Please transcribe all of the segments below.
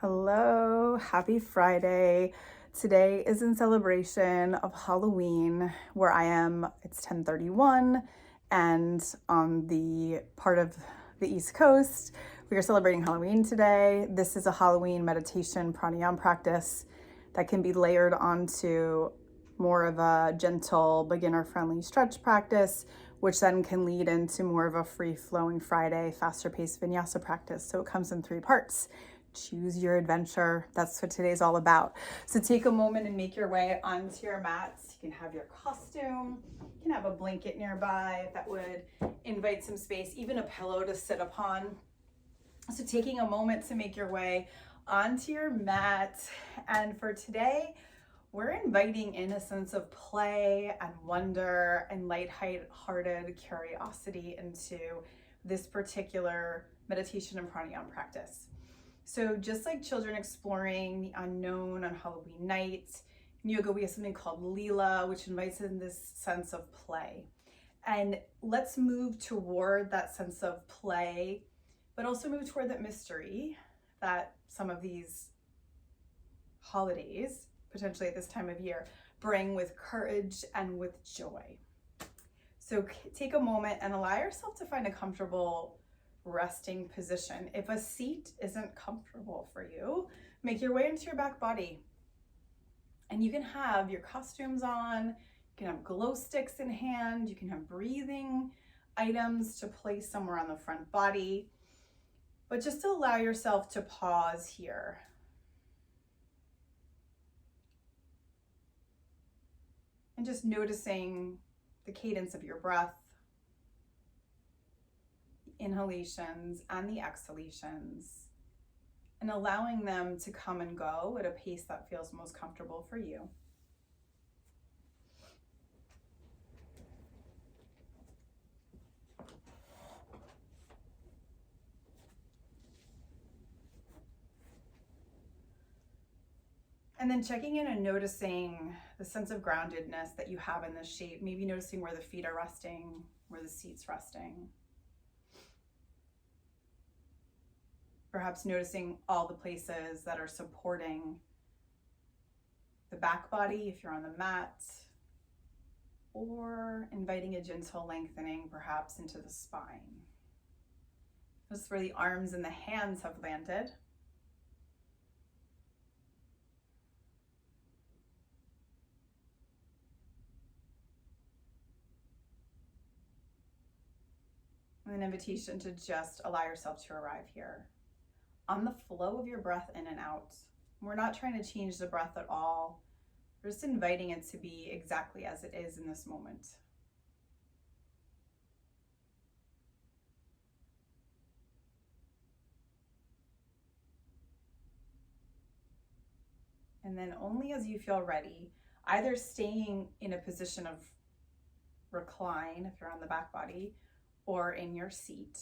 Hello, happy Friday. Today is in celebration of Halloween where I am. It's 10:31 and on the part of the East Coast, we are celebrating Halloween today. This is a Halloween meditation pranayama practice that can be layered onto more of a gentle beginner-friendly stretch practice, which then can lead into more of a free-flowing Friday, faster-paced vinyasa practice. So it comes in three parts. Choose your adventure. That's what today's all about. So take a moment and make your way onto your mats. You can have your costume. You can have a blanket nearby that would invite some space, even a pillow to sit upon. So taking a moment to make your way onto your mat. And for today, we're inviting in a sense of play and wonder and light-hearted curiosity into this particular meditation and pranayama practice. So just like children exploring the unknown on Halloween night, in yoga we have something called Leela, which invites in this sense of play. And let's move toward that sense of play, but also move toward that mystery that some of these holidays, potentially at this time of year, bring with courage and with joy. So take a moment and allow yourself to find a comfortable resting position. If a seat isn't comfortable for you, make your way into your back body. And you can have your costumes on, you can have glow sticks in hand, you can have breathing items to place somewhere on the front body, but just to allow yourself to pause here. And just noticing the cadence of your breath, inhalations and the exhalations, and allowing them to come and go at a pace that feels most comfortable for you. And then checking in and noticing the sense of groundedness that you have in this shape, maybe noticing where the feet are resting, where the seat's resting. Perhaps noticing all the places that are supporting the back body if you're on the mat, or inviting a gentle lengthening perhaps into the spine. Just where the arms and the hands have landed. And an invitation to just allow yourself to arrive here on the flow of your breath in and out. We're not trying to change the breath at all. We're just inviting it to be exactly as it is in this moment. And then only as you feel ready, either staying in a position of recline if you're on the back body or in your seat,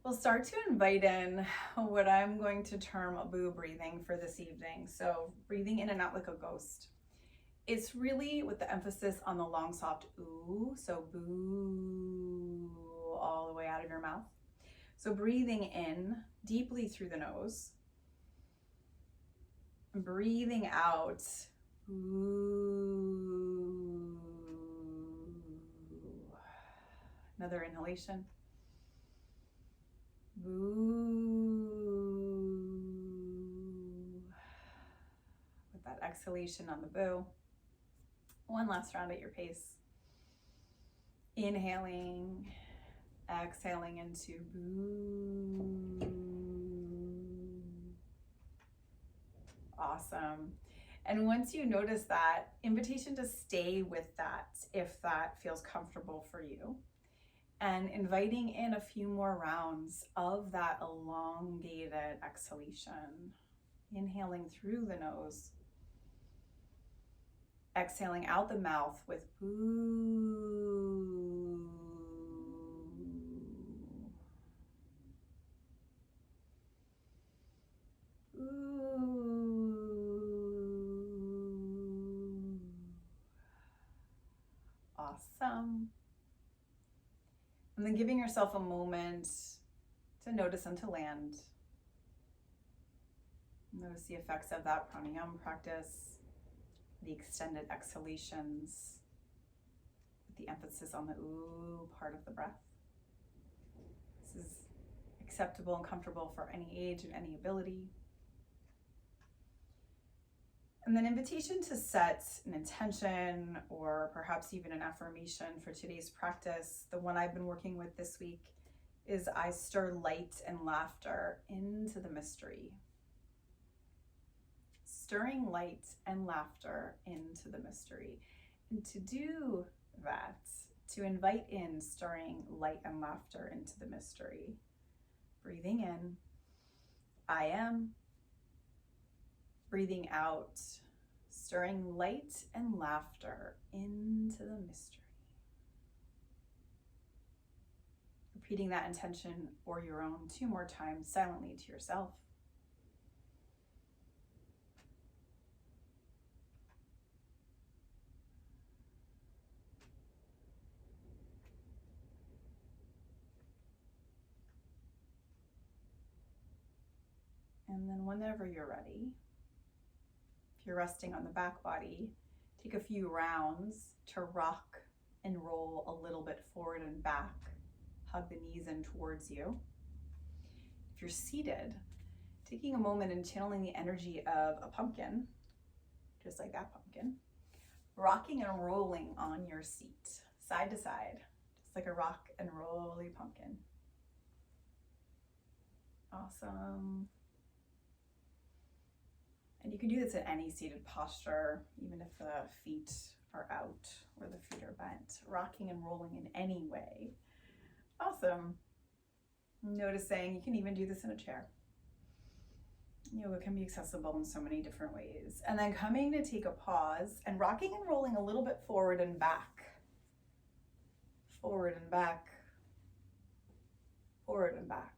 we'll start to invite in what I'm going to term a boo breathing for this evening. So breathing in and out like a ghost. It's really with the emphasis on the long, soft ooh, so boo all the way out of your mouth. So breathing in deeply through the nose, breathing out, ooh. Another inhalation. Boo. With that exhalation on the boo. One last round at your pace. Inhaling, exhaling into boo. Awesome. And once you notice that, invitation to stay with that if that feels comfortable for you. And inviting in a few more rounds of that elongated exhalation. Inhaling through the nose. Exhaling out the mouth with boo. Ooh. Awesome. And then giving yourself a moment to notice and to land. Notice the effects of that pranayama practice, the extended exhalations, with the emphasis on the ooh part of the breath. This is acceptable and comfortable for any age and any ability. And then invitation to set an intention or perhaps even an affirmation for today's practice. The one I've been working with this week is I stir light and laughter into the mystery. Stirring light and laughter into the mystery. And to do that, to invite in stirring light and laughter into the mystery, breathing in, I am. Breathing out, stirring light and laughter into the mystery. Repeating that intention or your own 2 more times silently to yourself. And then whenever you're ready, if you're resting on the back body, take a few rounds to rock and roll a little bit forward and back. Hug the knees in towards you. If you're seated, taking a moment and channeling the energy of a pumpkin, just like that pumpkin, rocking and rolling on your seat, side to side, just like a rock and rolly pumpkin. Awesome. And you can do this in any seated posture, even if the feet are out or the feet are bent, rocking and rolling in any way. Awesome. Noticing you can even do this in a chair. Yoga can be accessible in so many different ways. And then coming to take a pause and rocking and rolling a little bit forward and back. Forward and back. Forward and back.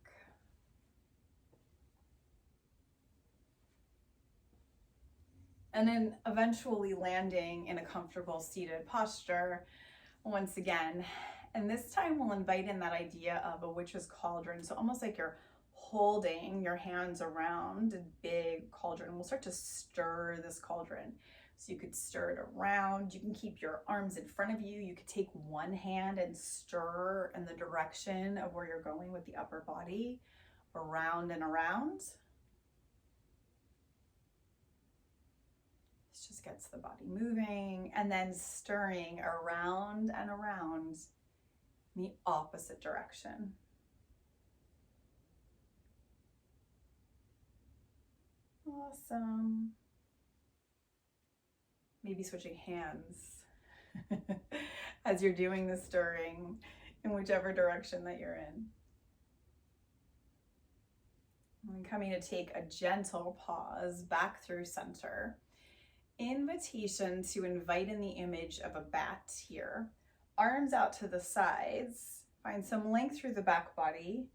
And then eventually landing in a comfortable seated posture once again. And this time we'll invite in that idea of a witch's cauldron. So almost like you're holding your hands around a big cauldron. We'll start to stir this cauldron. So you could stir it around. You can keep your arms in front of you. You could take one hand and stir in the direction of where you're going with the upper body, around and around. Just gets the body moving, and then stirring around and around in the opposite direction. Awesome. Maybe switching hands as you're doing the stirring in whichever direction that you're in. And coming to take a gentle pause back through center. Invitation to invite in the image of a bat here. Arms out to the sides. Find some length through the back body.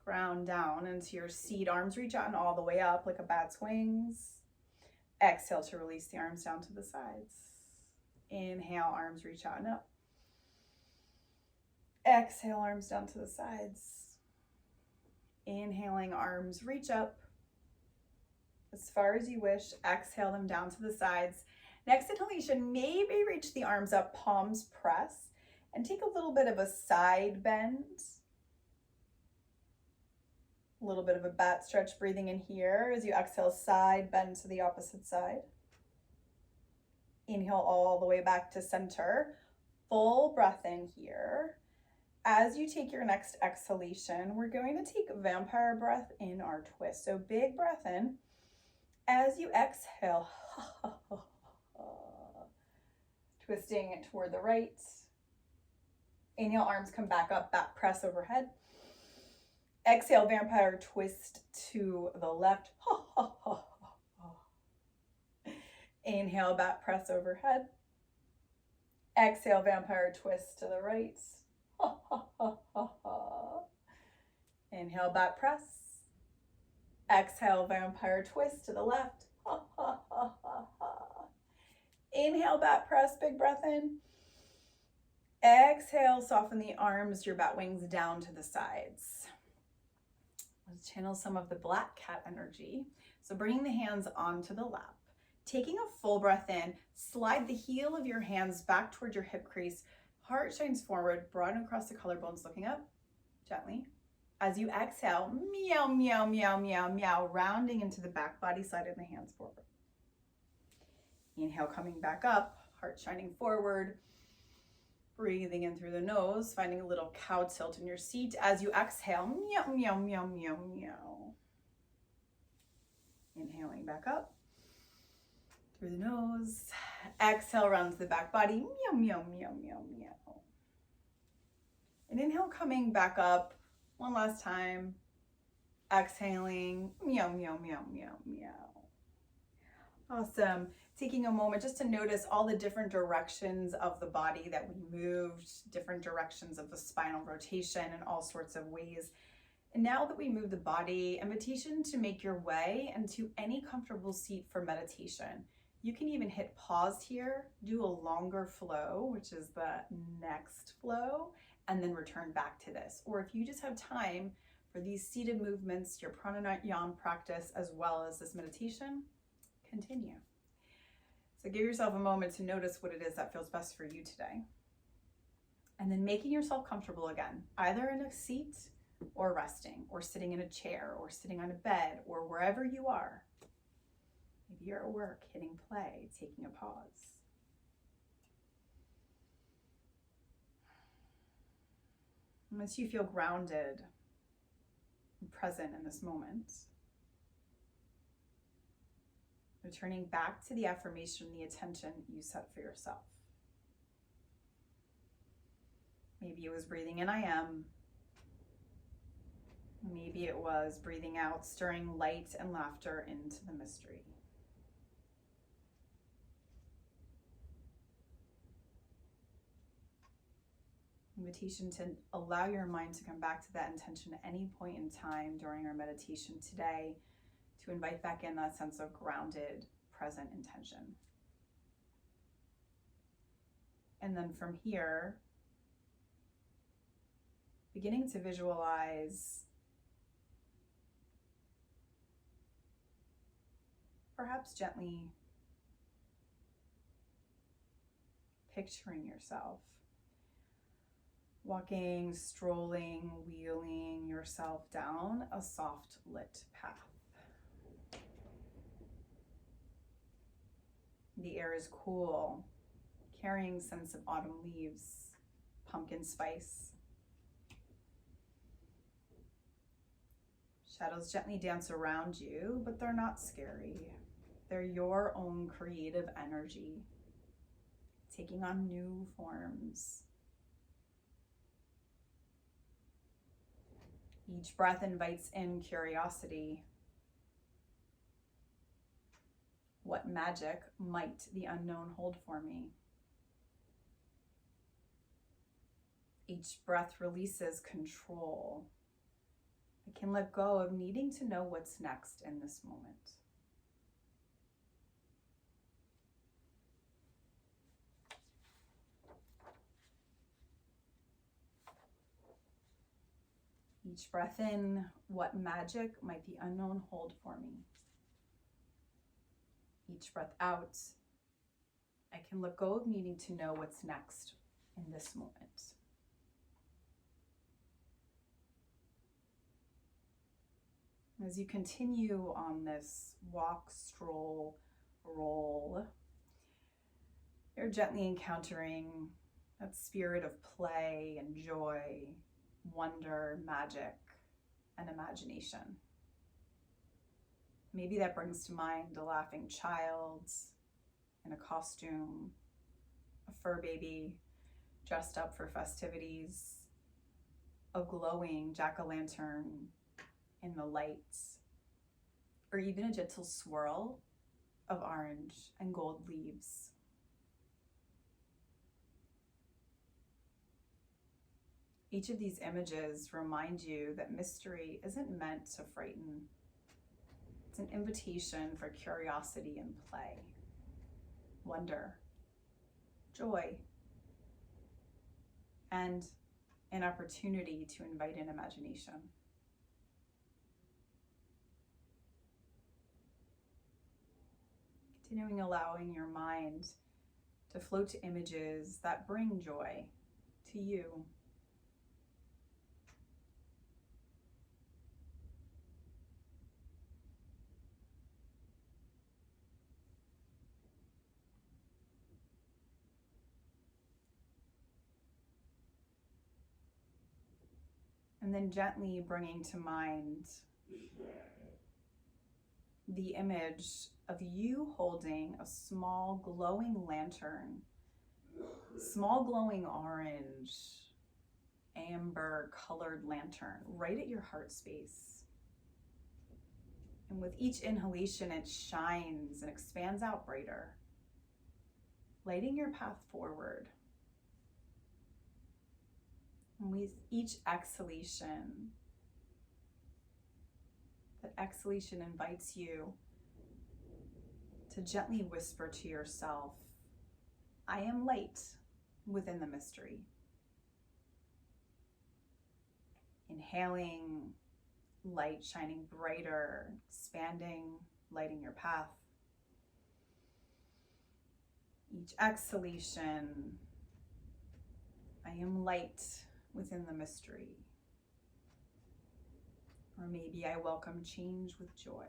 Ground down into your seat. Arms reach out and all the way up like a bat's wings. Exhale to release the arms down to the sides. Inhale, arms reach out and up. Exhale, arms down to the sides. Inhaling, arms reach up as far as you wish. Exhale them down to the sides. Next inhalation, maybe reach the arms up, palms press, and take a little bit of a side bend. A little bit of a bat stretch, breathing in here as you exhale, side bend to the opposite side. Inhale all the way back to center. Full breath in here. As you take your next exhalation, we're going to take vampire breath in our twist. So big breath in. As you exhale, twisting it toward the right. Inhale, arms come back up, back press overhead. Exhale, vampire twist to the left. Inhale, back press overhead. Exhale, vampire twist to the right. Inhale, back press. Exhale, vampire twist to the left. Inhale, bat press, big breath in. Exhale, soften the arms, your bat wings down to the sides. Let's channel some of the black cat energy. So bringing the hands onto the lap, taking a full breath in, slide the heel of your hands back towards your hip crease, heart shines forward, broaden across the collarbones, looking up gently. As you exhale, meow, meow, meow, meow, meow, rounding into the back body, sliding the hands forward. Inhale, coming back up, heart shining forward, breathing in through the nose, finding a little cow tilt in your seat. As you exhale, meow, meow, meow, meow, meow. Inhaling back up through the nose. Exhale, round to the back body, meow, meow, meow, meow, meow. And inhale, coming back up one last time. Exhaling, meow, meow, meow, meow, meow. Awesome. Taking a moment just to notice all the different directions of the body that we moved, different directions of the spinal rotation in all sorts of ways. And now that we move the body, invitation to make your way into any comfortable seat for meditation. You can even hit pause here, do a longer flow, which is the next flow, and then return back to this. Or if you just have time for these seated movements, your pranayama practice, as well as this meditation, continue. So give yourself a moment to notice what it is that feels best for you today. And then making yourself comfortable again, either in a seat or resting, or sitting in a chair, or sitting on a bed, or wherever you are. Maybe you're at work, hitting play, taking a pause. Once you feel grounded and present in this moment, returning back to the affirmation, the attention you set for yourself. Maybe it was breathing in, I am. Maybe it was breathing out, stirring light and laughter into the mystery. Invitation to allow your mind to come back to that intention at any point in time during our meditation today, to invite back in that sense of grounded, present intention. And then from here, beginning to visualize perhaps gently picturing yourself walking, strolling, wheeling yourself down a soft lit path. The air is cool, carrying scents of autumn leaves, pumpkin spice. Shadows gently dance around you, but they're not scary. They're your own creative energy, taking on new forms. Each breath invites in curiosity. What magic might the unknown hold for me? Each breath releases control. I can let go of needing to know what's next in this moment. Each breath in, what magic might the unknown hold for me? Each breath out, I can let go of needing to know what's next in this moment. As you continue on this walk, stroll, roll, you're gently encountering that spirit of play and joy, wonder, magic, and imagination. Maybe that brings to mind a laughing child in a costume, a fur baby dressed up for festivities, a glowing jack-o'-lantern in the lights, or even a gentle swirl of orange and gold leaves. Each of these images remind you that mystery isn't meant to frighten. It's an invitation for curiosity and play, wonder, joy, and an opportunity to invite in imagination. Continuing allowing your mind to float to images that bring joy to you. And then gently bringing to mind the image of you holding a small glowing lantern, small glowing orange, amber colored lantern right at your heart space. And with each inhalation, it shines and expands out brighter, lighting your path forward. And with each exhalation, that exhalation invites you to gently whisper to yourself, I am light within the mystery. Inhaling, light shining brighter, expanding, lighting your path. Each exhalation, I am light within the mystery. Or maybe I welcome change with joy.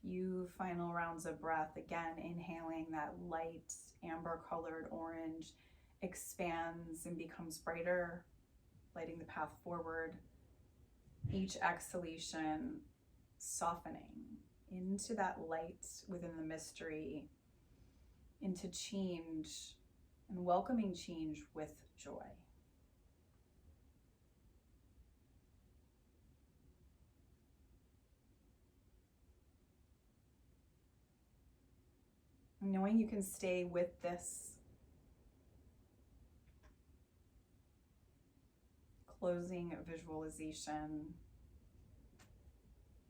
Few final rounds of breath, again, inhaling that light amber colored orange expands and becomes brighter, lighting the path forward. Each exhalation softening into that light within the mystery, into change, and welcoming change with joy. Knowing you can stay with this closing visualization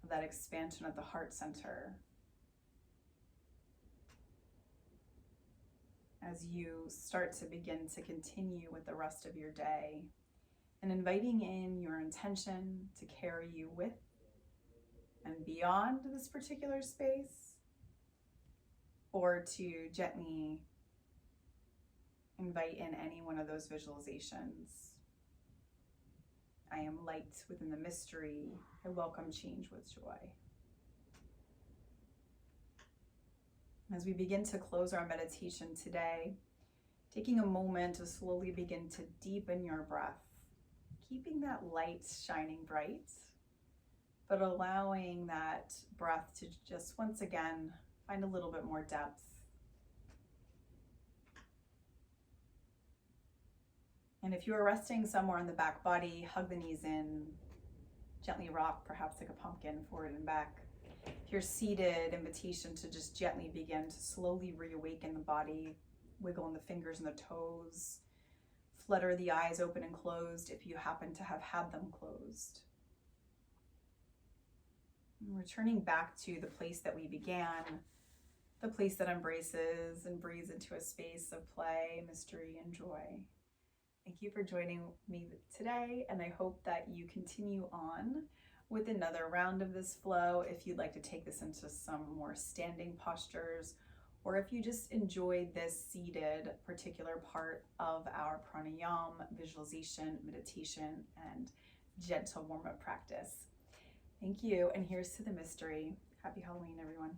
of that expansion of the heart center as you start to begin to continue with the rest of your day, and inviting in your intention to carry you with and beyond this particular space, or to gently invite in any one of those visualizations. I am light within the mystery. I welcome change with joy. As we begin to close our meditation today, taking a moment to slowly begin to deepen your breath, keeping that light shining bright, but allowing that breath to just once again find a little bit more depth. And if you are resting somewhere in the back body, hug the knees in, gently rock, perhaps like a pumpkin, forward and back. If you're seated, invitation to just gently begin to slowly reawaken the body, wiggle in the fingers and the toes, flutter the eyes open and closed if you happen to have had them closed. And returning back to the place that we began, the place that embraces and breathes into a space of play, mystery, and joy. Thank you for joining me today, and I hope that you continue on with another round of this flow. If you'd like to take this into some more standing postures, or if you just enjoyed this seated particular part of our pranayama, visualization, meditation, and gentle warm-up practice. Thank you, and here's to the mystery. Happy Halloween, everyone.